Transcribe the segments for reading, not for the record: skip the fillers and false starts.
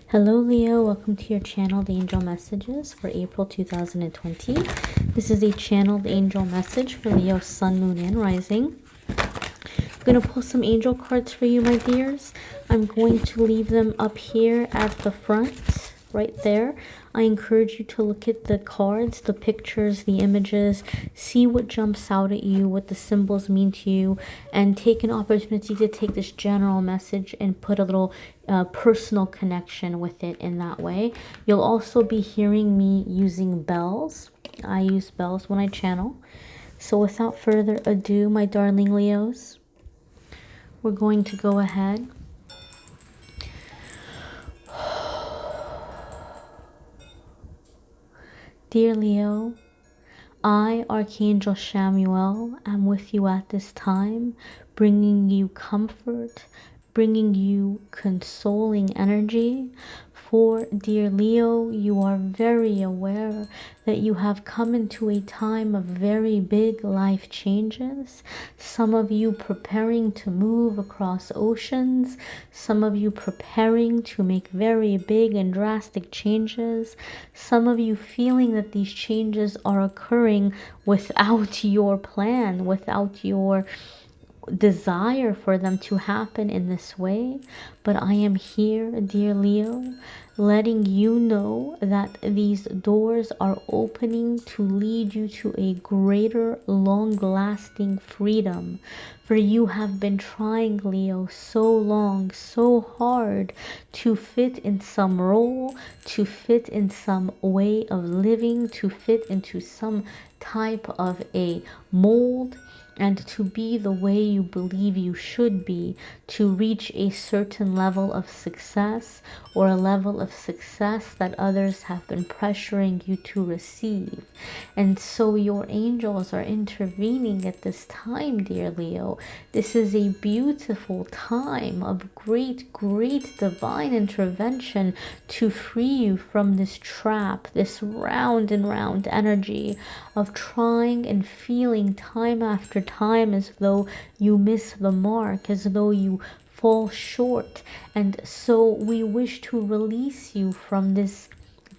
Hello Leo, welcome to your channeled angel messages for April 2020. This is a channeled angel message for Leo, Sun, Moon, and Rising. I'm going to pull some angel cards for you, my dears. I'm going to leave them up here at the front, right there. I encourage you to look at the cards, the pictures, the images, see what jumps out at you, what the symbols mean to you, and take an opportunity to take this general message and put a little personal connection with it in that way. You'll also be hearing me using bells. I use bells when I channel. So without further ado, my darling Leos, we're going to go ahead. Dear Leo, I, Archangel Samuel, am with you at this time, bringing you comfort, bringing you consoling energy. For, dear Leo, you are very aware that you have come into a time of very big life changes. Some of you preparing to move across oceans, some of you preparing to make very big and drastic changes, some of you feeling that these changes are occurring without your plan, without your desire for them to happen in this way. But I am here, dear Leo, letting you know that these doors are opening to lead you to a greater, long-lasting freedom. For you have been trying, Leo, so long, so hard to fit in some role, to fit in some way of living, to fit into some type of a mold, and to be the way you believe you should be, to reach a certain level of success, or a level of success that others have been pressuring you to receive. And so your angels are intervening at this time, dear Leo. This is a beautiful time of great, great divine intervention to free you from this trap, this round and round energy of trying and feeling time after time as though you miss the mark, as though you fall short. And so we wish to release you from this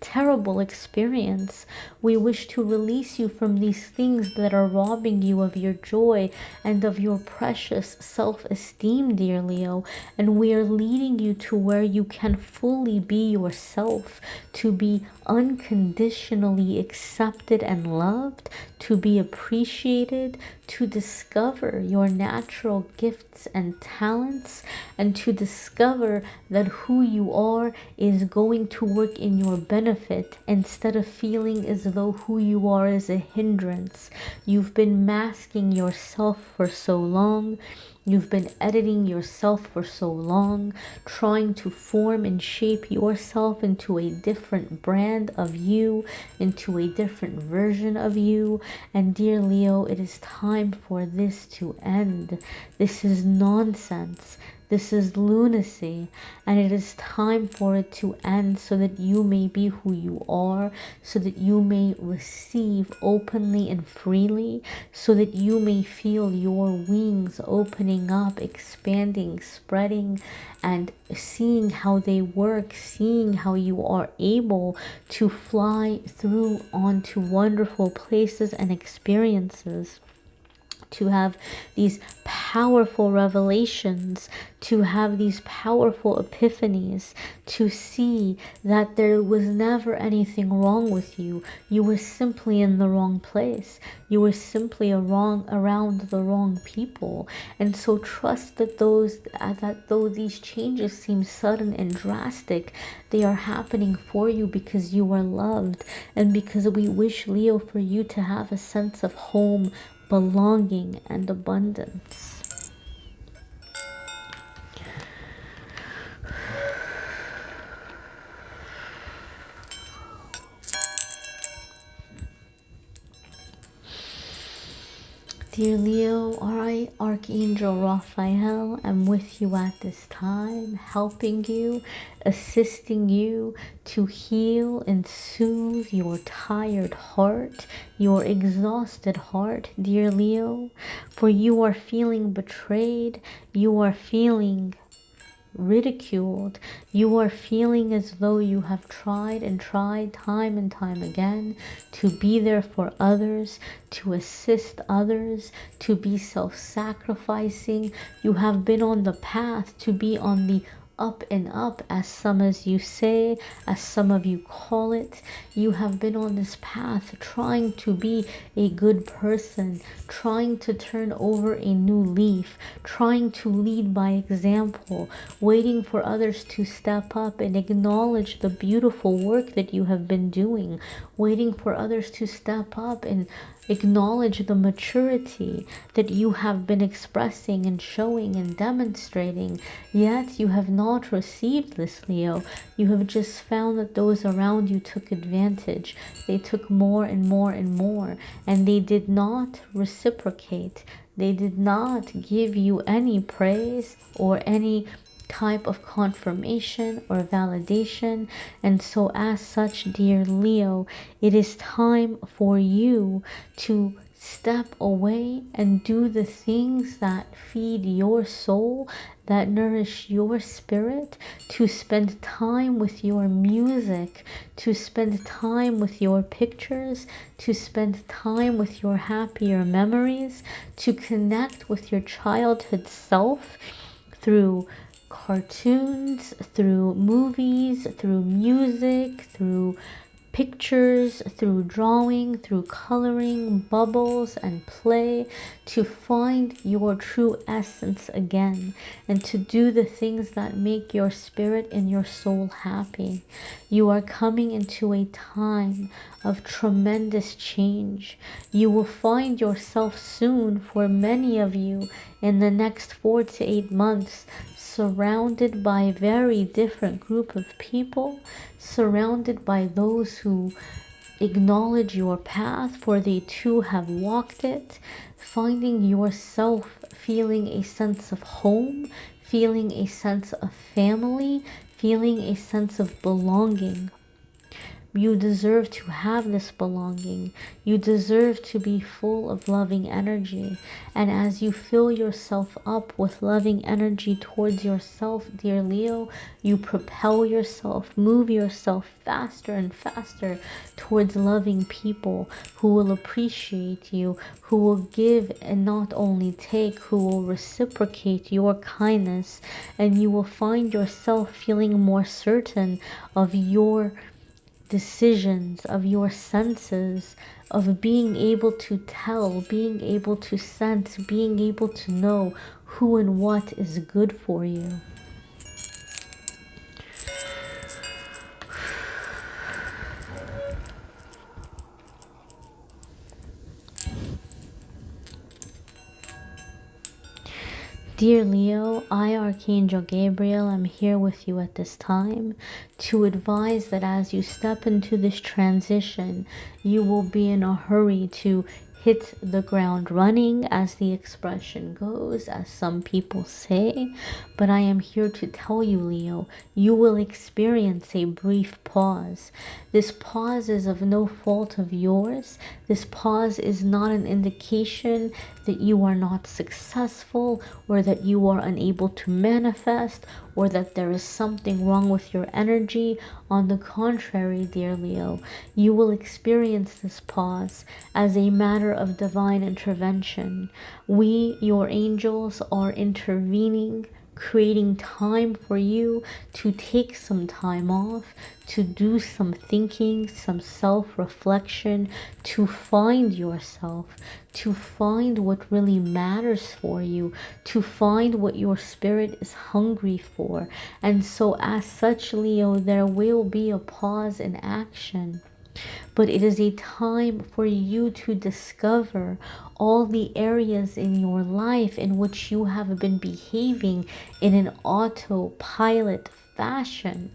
terrible experience. We wish to release you from these things that are robbing you of your joy and of your precious self-esteem, dear Leo. And we are leading you to where you can fully be yourself, to be unconditionally accepted and loved, to be appreciated, to discover your natural gifts and talents, and to discover that who you are is going to work in your benefit instead of feeling as though who you are is a hindrance. You've been masking yourself for so long. You've been editing yourself for so long, trying to form and shape yourself into a different brand of you, into a different version of you. And dear Leo, it is time for this to end. This is nonsense. This is lunacy, and it is time for it to end so that you may be who you are, so that you may receive openly and freely, so that you may feel your wings opening up, expanding, spreading, and seeing how they work, seeing how you are able to fly through onto wonderful places and experiences, to have these powerful revelations, to have these powerful epiphanies, to see that there was never anything wrong with you. You were simply in the wrong place. You were simply around the wrong people. And so trust that though these changes seem sudden and drastic, they are happening for you because you are loved, and because we wish, Leo, for you to have a sense of home, belonging, and abundance. Dear Leo, I, Archangel Raphael, am with you at this time, helping you, assisting you to heal and soothe your tired heart, your exhausted heart, dear Leo. For you are feeling betrayed, you are feeling ridiculed. You are feeling as though you have tried and tried time and time again to be there for others, to assist others, to be self-sacrificing. You have been on the path to be on the up and up, as some as you say, as some of you call it. You have been on this path trying to be a good person, trying to turn over a new leaf, trying to lead by example, waiting for others to step up and acknowledge the beautiful work that you have been doing, waiting for others to step up and acknowledge the maturity that you have been expressing and showing and demonstrating. Yet you have not received this, Leo. You have just found that those around you took advantage. They took more and more and more, and they did not reciprocate. They did not give you any praise or any type of confirmation or validation. And so as such, dear Leo, it is time for you to step away and do the things that feed your soul, that nourish your spirit, to spend time with your music, to spend time with your pictures, to spend time with your happier memories, to connect with your childhood self through cartoons, through movies, through music, through pictures, through drawing, through coloring, bubbles and play, to find your true essence again and to do the things that make your spirit and your soul happy. You are coming into a time of tremendous change. You will find yourself soon, for many of you, in the next 4 to 8 months, surrounded by a very different group of people, surrounded by those who acknowledge your path, for they too have walked it, finding yourself feeling a sense of home, feeling a sense of family, feeling a sense of belonging. You deserve to have this belonging. You deserve to be full of loving energy. And as you fill yourself up with loving energy towards yourself, dear Leo, you propel yourself, move yourself faster and faster towards loving people who will appreciate you, who will give and not only take, who will reciprocate your kindness. And you will find yourself feeling more certain of your decisions, of your senses, of being able to tell, being able to sense, being able to know who and what is good for you. Dear Leo, I, Archangel Gabriel, am here with you at this time to advise that as you step into this transition, you will be in a hurry to hit the ground running, as the expression goes, as some people say. But I am here to tell you, Leo, you will experience a brief pause. This pause is of no fault of yours. This pause is not an indication that you are not successful, or that you are unable to manifest, or that there is something wrong with your energy. On the contrary, dear Leo, you will experience this pause as a matter of divine intervention. We, your angels, are intervening, creating time for you to take some time off, to do some thinking, some self-reflection, to find yourself, to find what really matters for you, to find what your spirit is hungry for. And so as such, Leo, there will be a pause in action. But it is a time for you to discover all the areas in your life in which you have been behaving in an autopilot fashion.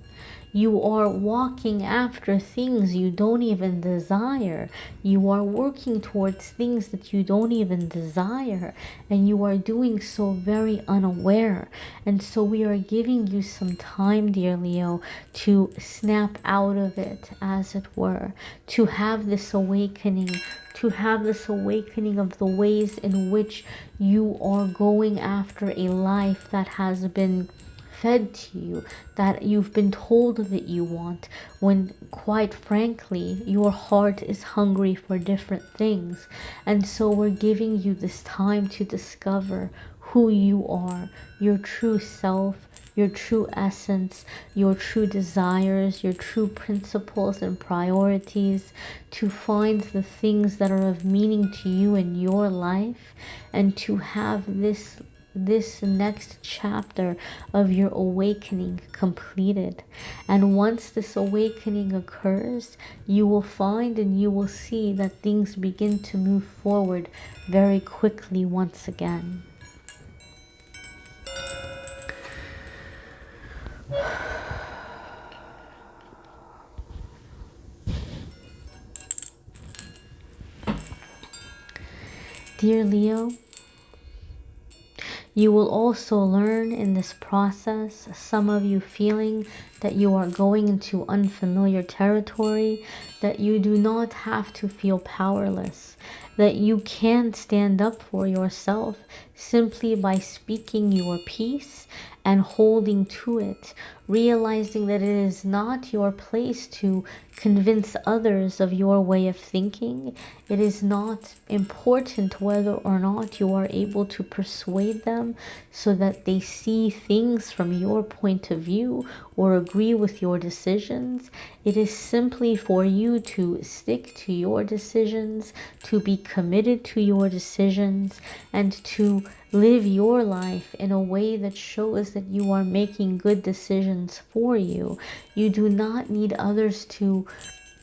You are walking after things you don't even desire. You are working towards things that you don't even desire. And you are doing so very unaware. And so we are giving you some time, dear Leo, to snap out of it, as it were. To have this awakening. To have this awakening of the ways in which you are going after a life that has been fed to you, that you've been told that you want, when quite frankly, your heart is hungry for different things. And so we're giving you this time to discover who you are, your true self, your true essence, your true desires, your true principles and priorities, to find the things that are of meaning to you in your life, and to have this next chapter of your awakening completed. And once this awakening occurs, you will find and you will see that things begin to move forward very quickly once again. Dear Leo, you will also learn in this process, some of you feeling that you are going into unfamiliar territory, that you do not have to feel powerless, that you can stand up for yourself simply by speaking your piece and holding to it, realizing that it is not your place to convince others of your way of thinking. It is not important whether or not you are able to persuade them so that they see things from your point of view or agree with your decisions. It is simply for you to stick to your decisions, to be committed to your decisions, and to live your life in a way that shows that you are making good decisions for you. You do not need others to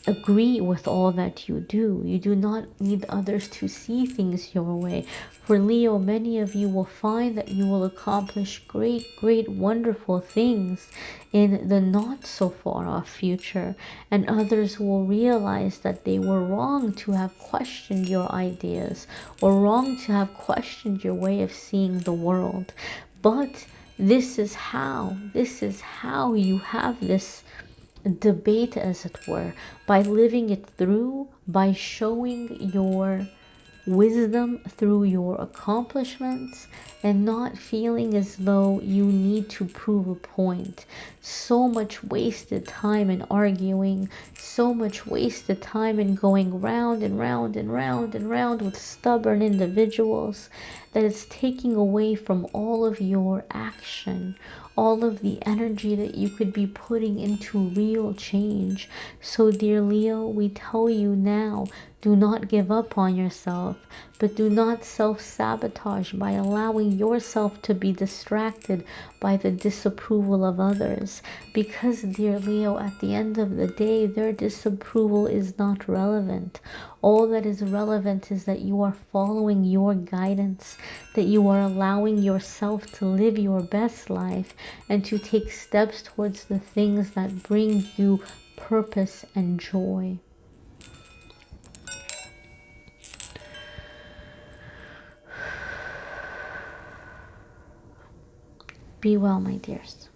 agree with all that you do. You do not need others to see things your way. For Leo, many of you will find that you will accomplish great, great, wonderful things in the not so far off future, and others will realize that they were wrong to have questioned your ideas, or wrong to have questioned your way of seeing the world. But this is how you have this debate, as it were, by living it through, by showing your wisdom through your accomplishments, and not feeling as though you need to prove a point. So much wasted time in arguing, so much wasted time in going round and round and round and round with stubborn individuals, that it's taking away from all of your action, all of the energy that you could be putting into real change. So dear Leo, we tell you now, do not give up on yourself, but do not self-sabotage by allowing yourself to be distracted by the disapproval of others. Because, dear Leo, at the end of the day, their disapproval is not relevant. All that is relevant is that you are following your guidance, that you are allowing yourself to live your best life and to take steps towards the things that bring you purpose and joy. Be well, my dears.